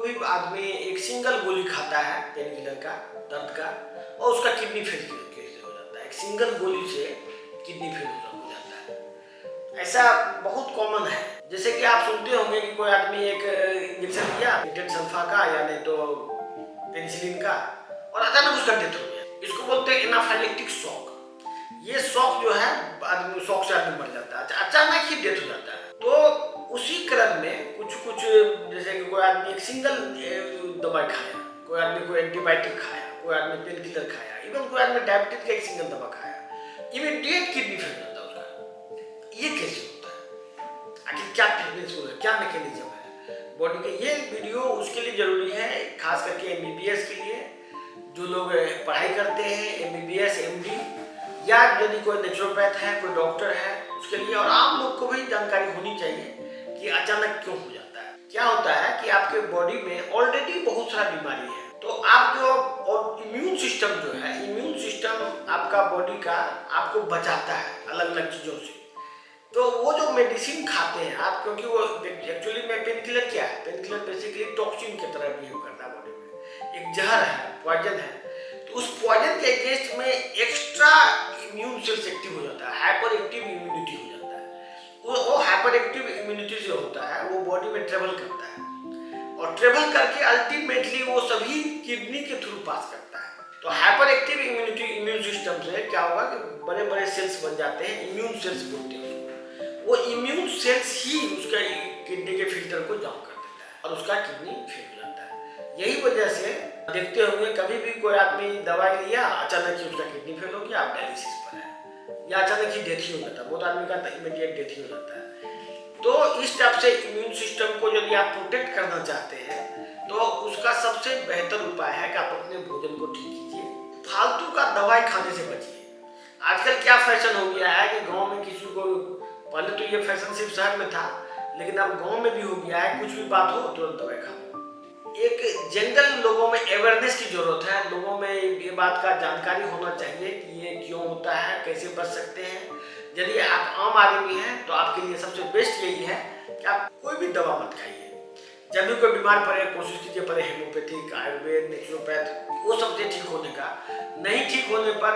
कोई भी आदमी एक सिंगल गोली खाता है पेन किलर का, दर्द का, और उसका किडनी फेल हो जाता है। एक सिंगल गोली से किडनी फेल हो जाता है। ऐसा बहुत कॉमन है। जैसे कि आप सुनते होंगे कि कोई आदमी एक इंजेक्शन लिया सल्फा का या नहीं तो पेनिसिलिन का, और अचानक उसका डेथ हो गया। इसको बोलते हैं एनाफाइलेक्टिक शॉक। ये शॉक जो है, आदमी शॉक से आदमी मर जाता है, अचानक ही डेथ हो जाता है। तो उसी क्रम में कुछ जैसे कि कोई आदमी एक सिंगल दवाई खाया, कोई आदमी कोई एंटीबायोटिक खाया, कोई आदमी पेन किलर खाया, इवन कोई आदमी डायबिटीज का एक सिंगल दवा खाया, इमीडिएट किडनी फेल हो जाता है उसका। ये कैसे होता है? आखिर क्या ट्रीटमेंट, क्या मैकेनिज्म है बॉडी के? ये वीडियो उसके लिए जरूरी है, खास करके एमबीबीएस के लिए, जो लोग पढ़ाई करते हैं एमबीबीएस एमडी, या यदि कोई नेचुरोपैथ है, कोई डॉक्टर है, उसके लिए। और आम लोग को भी जानकारी होनी चाहिए कि अचानक क्यों हो जाता है। क्या होता है कि आपके बॉडी में ऑलरेडी बहुत सारा बीमारी है, तो आप जो और इम्यून सिस्टम जो है, इम्यून सिस्टम आपका बॉडी का आपको बचाता है अलग अलग चीजों से। तो वो जो मेडिसिन खाते हैं आप, क्योंकि वो एक्चुअली में पेन किलर क्या है? पेन किलर बेसिकली टॉक्सिन की तरह बिहेव करता है बॉडी में, एक जहर है, पॉइजन है। तो उस पॉइजन के अगेंस्ट में एक्स्ट्रा इम्यून सेल्स एक्टिव हो जाता है, हाइपर एक्टिव इम्यूनिटी हो जाता है। वो हाइपर एक्टिव इम्यूनिटी जो होता है वो बॉडी में ट्रेवल करता है, और ट्रेवल करके अल्टीमेटली वो सभी किडनी के थ्रू पास करता है। तो hyper active immunity, immune system से क्या होगा कि बड़े बड़े सेल्स बन जाते हैं, इम्यून सेल्स बोलते हैं उसको। वो इम्यून सेल्स ही उसका किडनी के फिल्टर को जाम कर देता है और उसका किडनी फेल हो जाता है। यही वजह से देखते होंगे कभी भी कोई आदमी दवाई लिया, अचानक ही उसका किडनी फेल हो गया, आप डायलिसिस पर है, या अचानक ही डेथ ही हो जाता है। बहुत आदमी का इमीडिएट डेथ ही हो जाता है। तो इस टाइप से इम्यून सिस्टम को यदि आप प्रोटेक्ट करना चाहते हैं तो उसका सबसे बेहतर उपाय है कि आप अपने भोजन को ठीक कीजिए, फालतू का दवाई खाने से बचिए। आजकल क्या फैशन हो गया है कि गाँव में किसी को, पहले तो ये फैशन सिर्फ शहर में था, लेकिन अब गांव में भी हो गया है, कुछ भी बात हो तुरंत दवाई खाओ। एक जनरल लोगों में अवेयरनेस की जरूरत है। लोगों में ये बात का जानकारी होना चाहिए कि ये क्यों होता है, कैसे बच सकते हैं। यदि आप आम आदमी हैं तो आपके लिए सबसे बेस्ट यही है कि आप कोई भी दवा मत खाइए। जब भी कोई बीमार पड़े, कोशिश कीजिए पहले हेमोपैथिक, आयुर्वेद, नेचुरोपैथ, वो सबसे ठीक होने का। नहीं ठीक होने पर,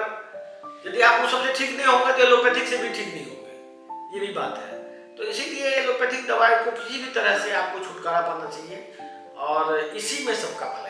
यदि आप वो सबसे ठीक नहीं होगा तो एलोपैथिक से भी ठीक नहीं होगा, ये भी बात है। तो इसीलिए एलोपैथिक दवाई को किसी भी तरह से आपको छुटकारा पाना चाहिए, और इसी में सबका भला है।